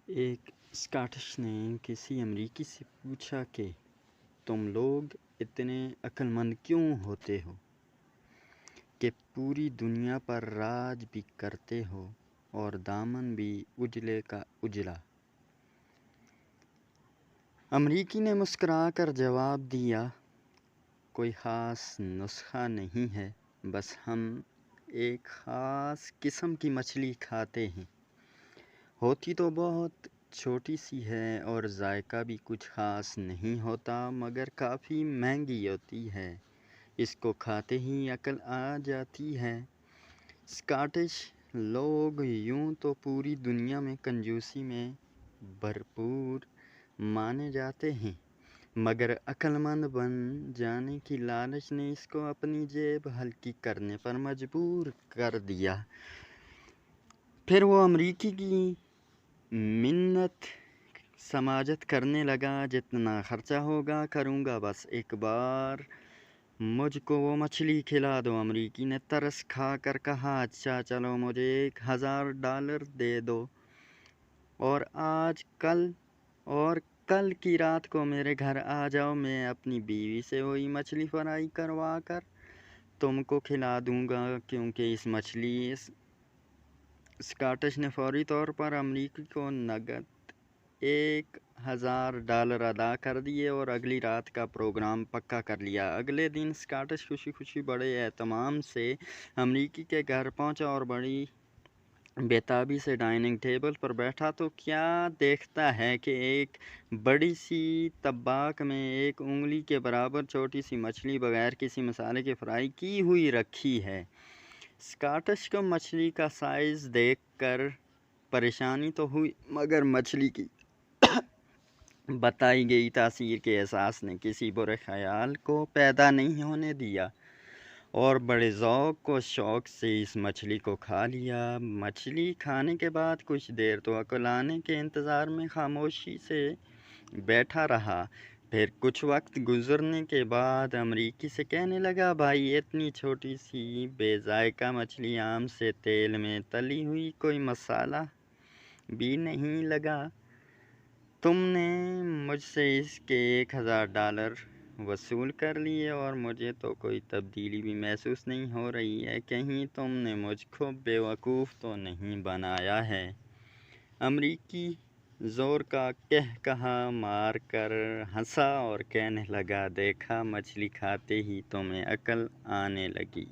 ایک اسکاٹش نے کسی امریکی سے پوچھا کہ تم لوگ اتنے عقل مند کیوں ہوتے ہو کہ پوری دنیا پر راج بھی کرتے ہو اور دامن بھی اجلے کا اجلا؟ امریکی نے مسکرا کر جواب دیا، کوئی خاص نسخہ نہیں ہے، بس ہم ایک خاص قسم کی مچھلی کھاتے ہیں۔ ہوتی تو بہت چھوٹی سی ہے اور ذائقہ بھی کچھ خاص نہیں ہوتا، مگر کافی مہنگی ہوتی ہے۔ اس کو کھاتے ہی عقل آ جاتی ہے۔ اسکاٹش لوگ یوں تو پوری دنیا میں کنجوسی میں بھرپور مانے جاتے ہیں، مگر عقل مند بن جانے کی لالچ نے اس کو اپنی جیب ہلکی کرنے پر مجبور کر دیا۔ پھر وہ امریکی کی منت سماجت کرنے لگا، جتنا خرچہ ہوگا کروں گا، بس ایک بار مجھ کو وہ مچھلی کھلا دو۔ امریکی نے ترس کھا کر کہا، اچھا چلو مجھے $1000 دے دو اور کل کی رات کو میرے گھر آ جاؤ، میں اپنی بیوی سے وہی مچھلی فرائی کروا کر تم کو کھلا دوں گا، کیونکہ اس مچھلی اسکاٹش نے فوری طور پر امریکی کو نقد $1000 ادا کر دیے اور اگلی رات کا پروگرام پکا کر لیا۔ اگلے دن اسکاٹش خوشی خوشی بڑے اہتمام سے امریکی کے گھر پہنچا اور بڑی بےتابی سے ڈائننگ ٹیبل پر بیٹھا تو کیا دیکھتا ہے کہ ایک بڑی سی طباق میں ایک انگلی کے برابر چھوٹی سی مچھلی بغیر کسی مسالے کے فرائی کی ہوئی رکھی ہے۔ اسکاٹش کو مچھلی کا سائز دیکھ کر پریشانی تو ہوئی، مگر مچھلی کی بتائی گئی تاثیر کے احساس نے کسی برے خیال کو پیدا نہیں ہونے دیا اور بڑے ذوق و شوق سے اس مچھلی کو کھا لیا۔ مچھلی کھانے کے بعد کچھ دیر تو عقل آنے کے انتظار میں خاموشی سے بیٹھا رہا، پھر کچھ وقت گزرنے کے بعد امریکی سے کہنے لگا، بھائی اتنی چھوٹی سی بے ذائقہ مچھلی عام سے تیل میں تلی ہوئی، کوئی مسالہ بھی نہیں لگا، تم نے مجھ سے اس کے $1000 وصول کر لیے اور مجھے تو کوئی تبدیلی بھی محسوس نہیں ہو رہی ہے، کہیں تم نے مجھ کو بیوقوف تو نہیں بنایا ہے؟ امریکی زور کا قہقہا مار کر ہنسا اور کہنے لگا، دیکھا، مچھلی کھاتے ہی تمہیں عقل آنے لگی۔